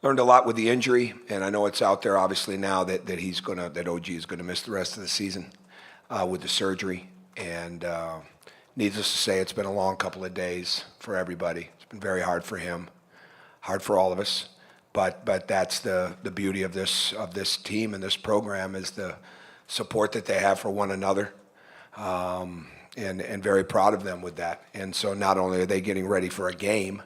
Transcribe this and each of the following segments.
learned a lot with the injury, and I know it's out there obviously now that OG is gonna miss the rest of the season with the surgery. And needless to say, it's been a long couple of days for everybody. It's been very hard for him, hard for all of us. But that's the beauty of this team and this program is the support that they have for one another, and very proud of them with that. And so not only are they getting ready for a game,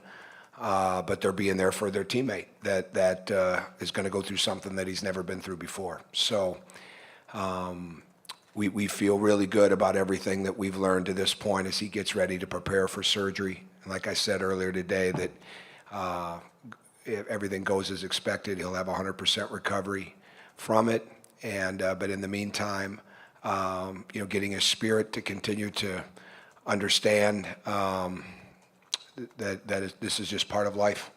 but they're being there for their teammate that is going to go through something that he's never been through before. So we feel really good about everything that we've learned to this point as he gets ready to prepare for surgery. And like I said earlier today, that if everything goes as expected, he'll have 100% recovery from it. And but in the meantime, getting his spirit to continue to understand this is just part of life,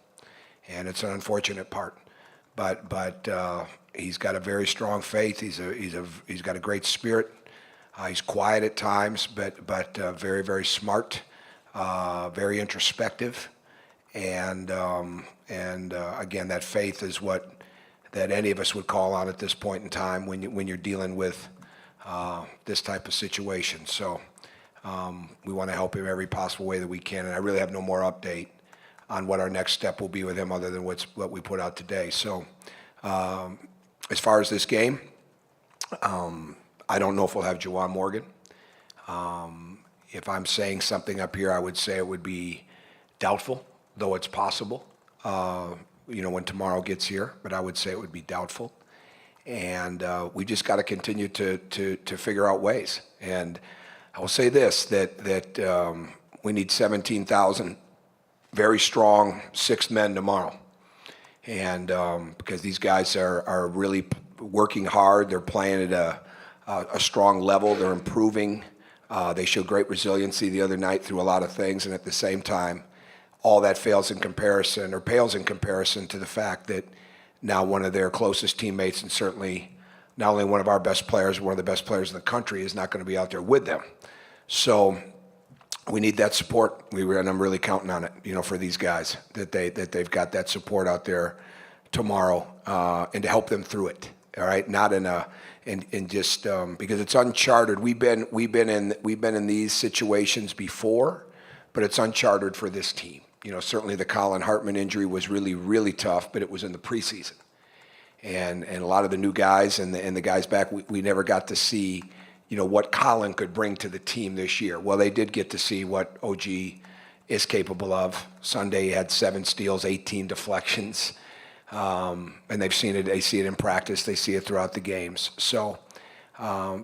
and it's an unfortunate part. But he's got a very strong faith. He's got a great spirit. He's quiet at times, but very, very smart, very introspective. And again, that faith is what that any of us would call on at this point in time when you're dealing with this type of situation. So we want to help him every possible way that we can. And I really have no more update on what our next step will be with him other than what we put out today. So as far as this game, I don't know if we'll have Juwan Morgan. If I'm saying something up here, I would say it would be doubtful, though it's possible, when tomorrow gets here, but I would say it would be doubtful. And we just got to continue to figure out ways. And I will say this, that we need 17,000 very strong sixth men tomorrow. And because these guys are really working hard, they're playing at a strong level, they're improving. They showed great resiliency the other night through a lot of things, and at the same time, all that pales in comparison to the fact that now one of their closest teammates, and certainly not only one of our best players, one of the best players in the country, is not going to be out there with them. So we need that support. And I'm really counting on it, for these guys, that they've got that support out there tomorrow, and to help them through it. All right, not in just because it's uncharted. We've been in these situations before, but it's uncharted for this team. Certainly the Colin Hartman injury was really, really tough, but it was in the preseason. And a lot of the new guys and the guys back, we never got to see, what Colin could bring to the team this year. Well, they did get to see what OG is capable of. Sunday he had 7 steals, 18 deflections. And they've seen it, they see it in practice, they see it throughout the games. So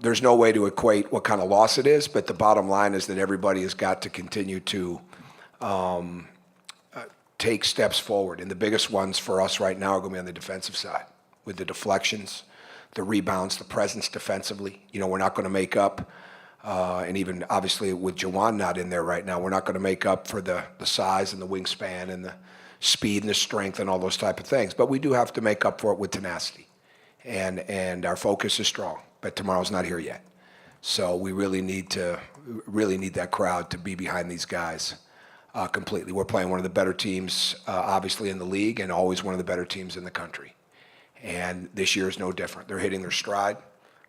there's no way to equate what kind of loss it is, but the bottom line is that everybody has got to continue to take steps forward. And the biggest ones for us right now are going to be on the defensive side with the deflections, the rebounds, the presence defensively. We're not going to make up, and even obviously with Juwan not in there right now, we're not going to make up for the size and the wingspan and the speed and the strength and all those type of things. But we do have to make up for it with tenacity. And our focus is strong, but tomorrow's not here yet. So we really need that crowd to be behind these guys completely. We're playing one of the better teams, obviously, in the league, and always one of the better teams in the country. And this year is no different. They're hitting their stride.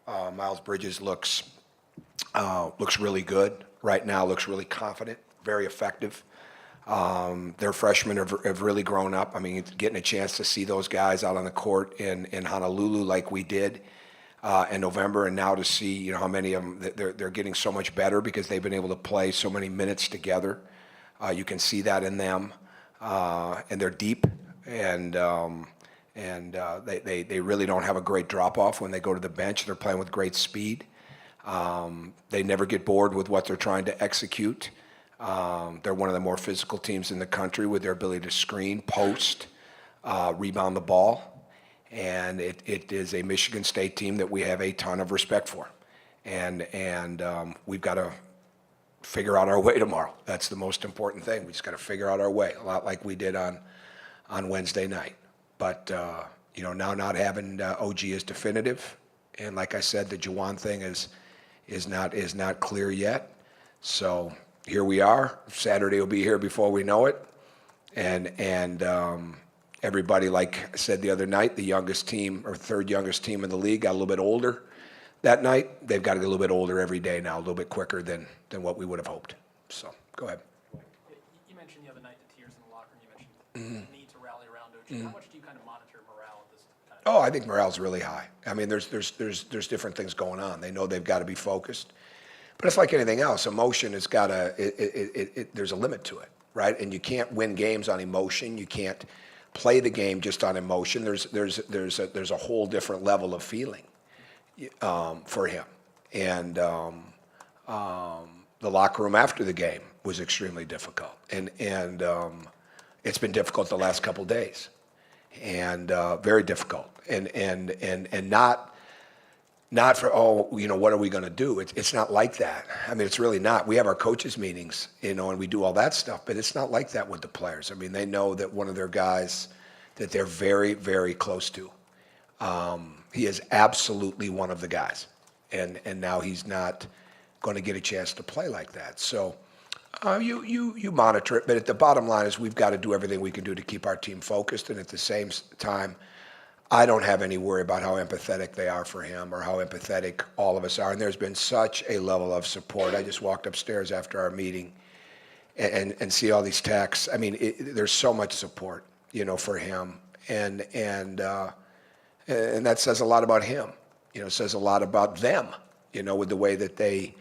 Miles Bridges looks really good right now, looks really confident, very effective. Their freshmen have really grown up. I mean, getting a chance to see those guys out on the court in Honolulu like we did in November, and now to see how many of them they're getting so much better because they've been able to play so many minutes together. You can see that in them, and they're deep, and they really don't have a great drop off when they go to the bench. They're playing with great speed. They never get bored with what they're trying to execute. They're one of the more physical teams in the country with their ability to screen, post, rebound the ball. And it is a Michigan State team that we have a ton of respect for. And we've got to figure out our way tomorrow. That's the most important thing. We just got to figure out our way, a lot like we did on Wednesday night. But, now not having OG is definitive. And like I said, the Juwan thing is not clear yet. So here we are. Saturday will be here before we know it. And Everybody, like I said the other night, the youngest team or third youngest team in the league got a little bit older that night. They've got to get a little bit older every day now, a little bit quicker than what we would have hoped. So, go ahead. You mentioned the other night the tears in the locker room. You mentioned the need to rally around OG. How much do you kind of monitor morale at this time? Oh, I think morale's really high. I mean, there's different things going on. They know they've got to be focused. But it's like anything else. Emotion has got there's a limit to it, right? And you can't win games on emotion. You can't play the game just on emotion. There's a whole different level of feeling for him. And the locker room after the game was extremely difficult. And it's been difficult the last couple of days. And very difficult. And not for, what are we going to do? It's not like that. I mean, it's really not. We have our coaches meetings, and we do all that stuff, but it's not like that with the players. I mean, they know that one of their guys that they're very, very close to, he is absolutely one of the guys. And now he's not going to get a chance to play like that. So you monitor it, but at the bottom line is we've got to do everything we can do to keep our team focused, and at the same time, I don't have any worry about how empathetic they are for him or how empathetic all of us are. And there's been such a level of support. I just walked upstairs after our meeting and see all these texts. I mean, there's so much support, for him. And that says a lot about him. It says a lot about them, with the way that they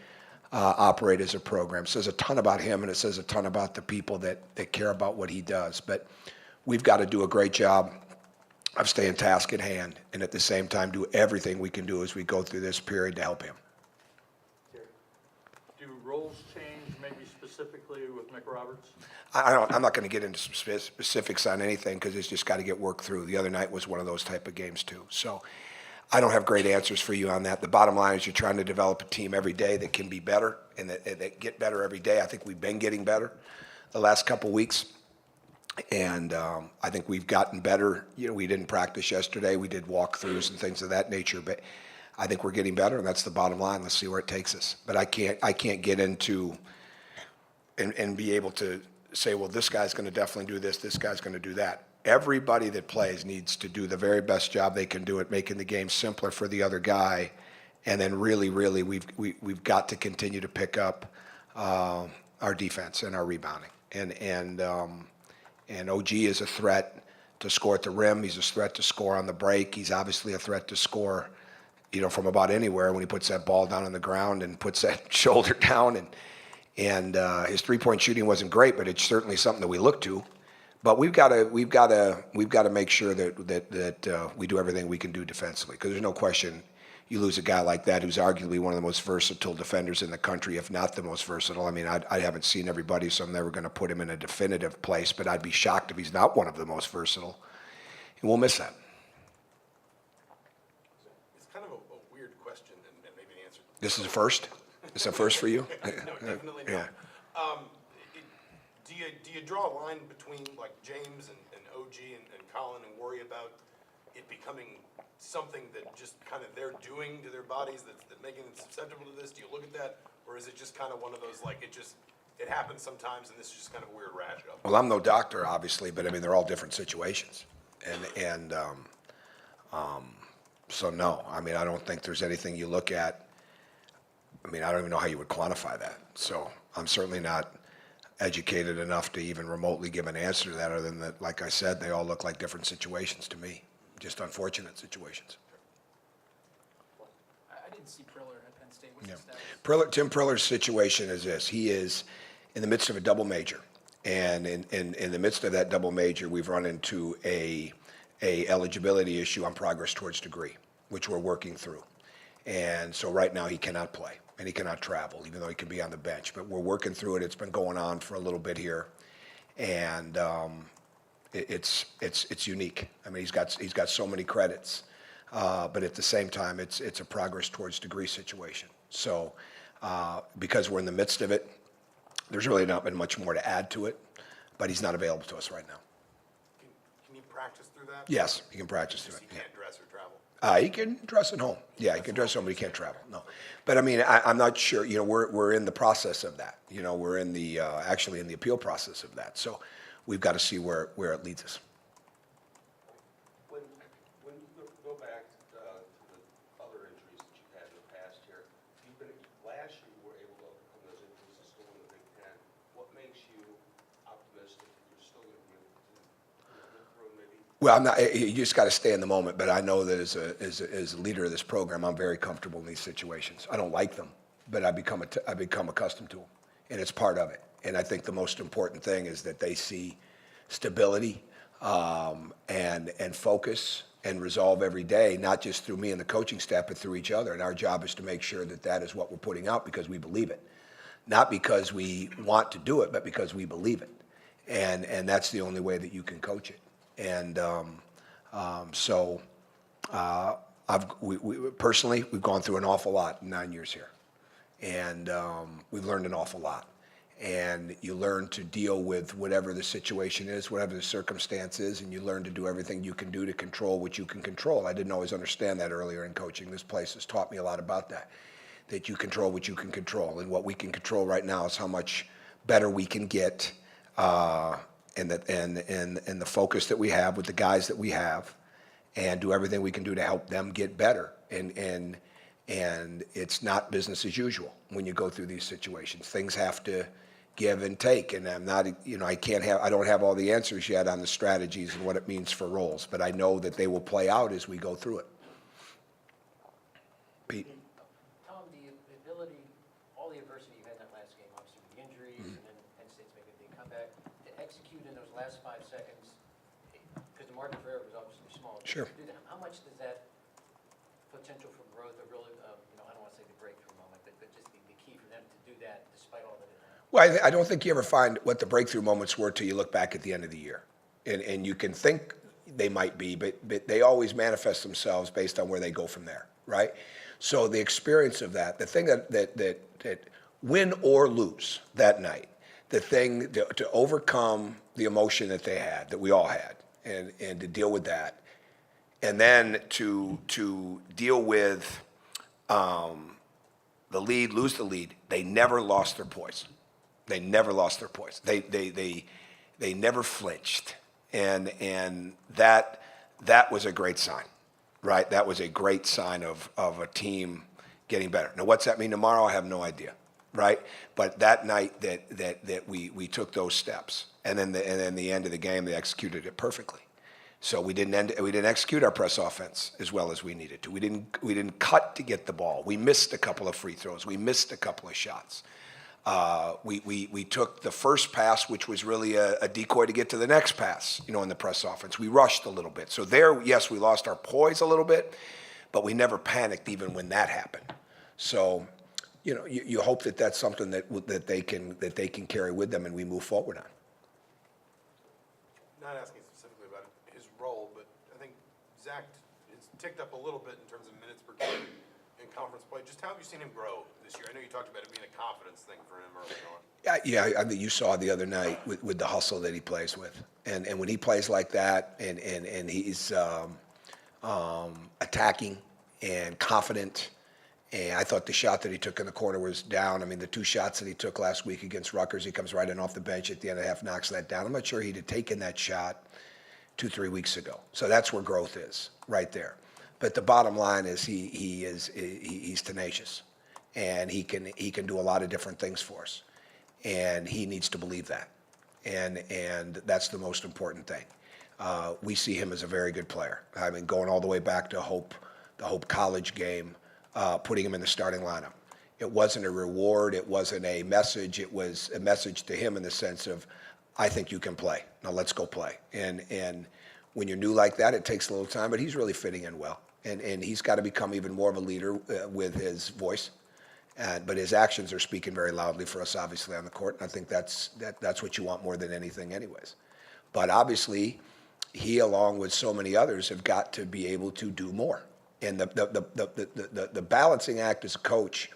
operate as a program. It says a ton about him, and it says a ton about the people that care about what he does. But we've got to do a great job of staying task at hand, and at the same time do everything we can do as we go through this period to help him. Do roles change, maybe specifically with Mick Roberts? I'm not going to get into specifics on anything because it's just got to get worked through. The other night was one of those type of games too. So I don't have great answers for you on that. The bottom line is you're trying to develop a team every day that can be better and that get better every day. I think we've been getting better the last couple weeks. And I think we've gotten better. We didn't practice yesterday. We did walkthroughs and things of that nature. But I think we're getting better, and that's the bottom line. Let's see where it takes us. But I can't get into and be able to say, well, this guy's going to definitely do this guy's going to do that. Everybody that plays needs to do the very best job they can do at making the game simpler for the other guy. And then really, we've got to continue to pick up our defense and our rebounding. And OG is a threat to score at the rim. He's a threat to score on the break. He's obviously a threat to score, from about anywhere when he puts that ball down on the ground and puts that shoulder down. And his three-point shooting wasn't great, but it's certainly something that we look to. But we've got to make sure that we do everything we can do defensively, because there's no question you lose a guy like that who's arguably one of the most versatile defenders in the country, if not the most versatile. I mean, I haven't seen everybody, so I'm never going to put him in a definitive place, but I'd be shocked if he's not one of the most versatile. And we'll miss that. It's kind of a weird question, and maybe the answer. This is a first? This is a first for you? No, definitely not. Yeah. Do you draw a line between like James and OG and Colin and worry about it becoming something that just kind of they're doing to their bodies that's making them susceptible to this? Do you look at that, or is it just kind of one of those like it happens sometimes and this is just kind of a weird rash up? Well, I'm no doctor, obviously, but I mean they're all different situations, and so no, I mean I don't think there's anything you look at. I mean I don't even know how you would quantify that. So I'm certainly not educated enough to even remotely give an answer to that, other than that, like I said, they all look like different situations to me. Just unfortunate situations. I didn't see Priller at Penn State. What's his status? Tim Priller's situation is this. He is in the midst of a double major. And in the midst of that double major, we've run into a eligibility issue on progress towards degree, which we're working through. And so right now he cannot play and he cannot travel, even though he can be on the bench. But we're working through it. It's been going on for a little bit here. And it's unique. I mean, he's got so many credits, but at the same time, it's a progress towards degree situation. So because we're in the midst of it, there's really not been much more to add to it, but he's not available to us right now. Can you practice through that? Yes, he can practice through it. He can't dress or travel. He can dress at home. Yeah, he can dress at home, but he can't travel. No, but I mean, I'm not sure. We're in the process of that. We're in the actually in the appeal process of that. So we've got to see where it leads us. Well, I'm not, you just got to stay in the moment, but I know that as a leader of this program, I'm very comfortable in these situations. I don't like them, but I become accustomed to them, and it's part of it. And I think the most important thing is that they see stability and focus and resolve every day, not just through me and the coaching staff, but through each other. And our job is to make sure that that is what we're putting out because we believe it. Not because we want to do it, but because we believe it. And that's the only way that you can coach it. And personally, we've gone through an awful lot in 9 years here. And we've learned an awful lot. And you learn to deal with whatever the situation is, whatever the circumstance is, and you learn to do everything you can do to control what you can control. I didn't always understand that earlier in coaching. This place has taught me a lot about that you control what you can control. And what we can control right now is how much better we can get and the focus that we have with the guys that we have, and do everything we can do to help them get better. And it's not business as usual when you go through these situations. Things have to give and take, and I'm not, I don't have all the answers yet on the strategies and what it means for roles, but I know that they will play out as we go through it. Pete. Tom, the ability, all the adversity you had in that last game, obviously with the injuries, and then Penn State's making a big comeback, to execute in those last 5 seconds, because the margin for error was obviously small. Sure. How much does that potential for growth, or really, I don't want to say the breakthrough moment, but just the key for them to do that despite all that? Well, I don't think you ever find what the breakthrough moments were till you look back at the end of the year. And you can think they might be, but they always manifest themselves based on where they go from there, right? So the experience of that, the thing that win or lose that night, the thing to overcome the emotion that they had, that we all had, and to deal with that, and then to deal with the lead, lose the lead, they never lost their poise. They never lost their poise. They never flinched, and that was a great sign, right? That was a great sign of a team getting better. Now, what's that mean tomorrow? I have no idea, right? But that night that we took those steps, and then the end of the game, they executed it perfectly. So we didn't execute our press offense as well as we needed to. We didn't cut to get the ball. We missed a couple of free throws. We missed a couple of shots. We took the first pass, which was really a decoy to get to the next pass, in the press offense. We rushed a little bit. So there, yes, we lost our poise a little bit, but we never panicked even when that happened. So, you hope that that's something that they can carry with them and we move forward on. Not asking specifically about his role, but I think Zach has ticked up a little bit in terms of minutes per game in conference play. Just how have you seen him grow this year? I know you talked about it being a confidence thing for him early on. Yeah, I mean, you saw the other night with the hustle that he plays with, and when he plays like that, and he's attacking and confident. And I thought the shot that he took in the corner was down. I mean, the 2 shots that he took last week against Rutgers, he comes right in off the bench at the end of the half, knocks that down. I'm not sure he'd have taken that shot 2-3 weeks ago. So that's where growth is, right there. But the bottom line is he's tenacious, and he can do a lot of different things for us, and he needs to believe that, and that's the most important thing. We see him as a very good player. I mean, going all the way back to the Hope College game, putting him in the starting lineup. It wasn't a reward. It wasn't a message. It was a message to him in the sense of, I think you can play. Now let's go play. And when you're new like that, it takes a little time, but he's really fitting in well. And he's got to become even more of a leader with his voice. But his actions are speaking very loudly for us, obviously, on the court. And I think that's what you want more than anything anyways. But obviously, he, along with so many others, have got to be able to do more. And the balancing act as a coach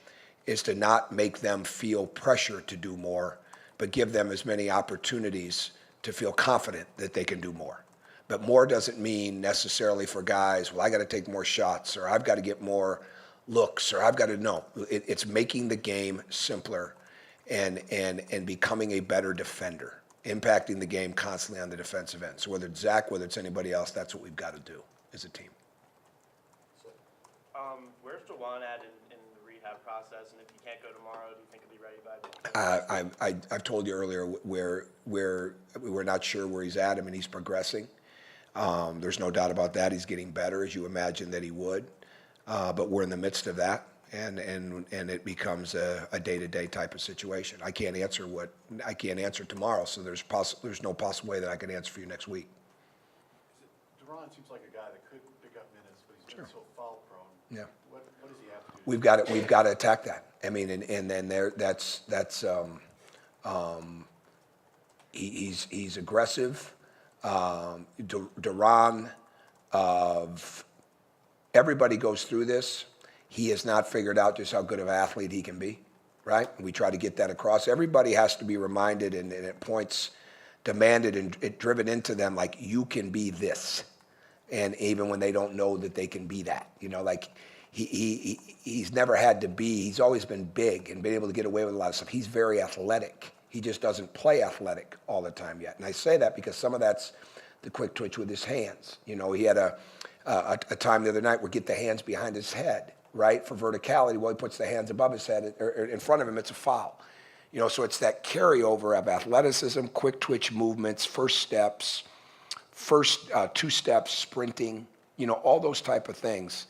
is to not make them feel pressure to do more, but give them as many opportunities to feel confident that they can do more. But more doesn't mean necessarily for guys, well, I got to take more shots, or I've got to get more looks, or I've got to know. It's making the game simpler and becoming a better defender, impacting the game constantly on the defensive end. So whether it's Zach, whether it's anybody else, that's what we've got to do as a team. Where's Jawan at in the rehab process? And if he can't go tomorrow, do you think he'll be ready by? I've told you earlier where we're not sure where he's at. I mean, he's progressing. There's no doubt about that. He's getting better, as you imagine that he would. But we're in the midst of that, and it becomes a day-to-day type of situation. I can't answer tomorrow, so there's no possible way that I can answer for you next week. Duran seems like a guy that could pick up minutes, but he's been so foul prone. Yeah. What does he have to do? We've got to attack that. I mean, and then he's aggressive. Duran, everybody goes through this. He has not figured out just how good of an athlete he can be, right? We try to get that across. Everybody has to be reminded and at points demanded and driven into them, like, you can be this. And even when they don't know that they can be that, like he's never had to be, he's always been big and been able to get away with a lot of stuff. He's very athletic. He just doesn't play athletic all the time yet. And I say that because some of that's the quick twitch with his hands. He had a time the other night where get the hands behind his head, right? For verticality, well, he puts the hands above his head or in front of him, it's a foul. So it's that carryover of athleticism, quick twitch movements, first steps, two steps, sprinting, all those type of things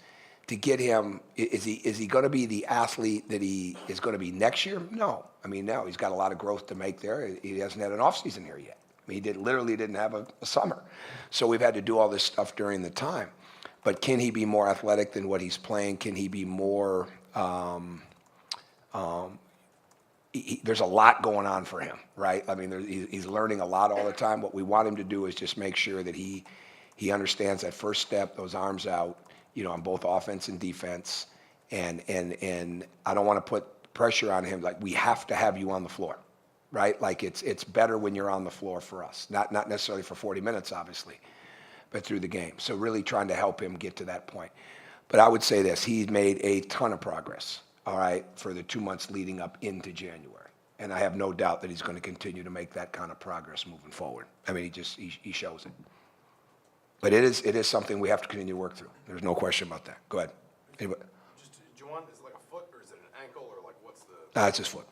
to get him. Is he going to be the athlete that he is going to be next year? No. I mean, no, he's got a lot of growth to make there. He hasn't had an offseason here yet. I mean, he literally didn't have a summer. So we've had to do all this stuff during the time. But can he be more athletic than what he's playing? Can he be more there's a lot going on for him, right? I mean, he's learning a lot all the time. What we want him to do is just make sure that he understands that first step, those arms out, on both offense and defense. And I don't want to put pressure on him. Like, we have to have you on the floor, right? Like, it's better when you're on the floor for us. Not necessarily for 40 minutes, obviously, but through the game. So really trying to help him get to that point. But I would say this, he's made a ton of progress, all right, for the 2 months leading up into January. And I have no doubt that he's going to continue to make that kind of progress moving forward. I mean, he shows it. But it is something we have to continue to work through. There's no question about that. Go ahead. Anybody? Just, Juwan, is it like a foot, or is it an ankle, or like what's the? It's his foot.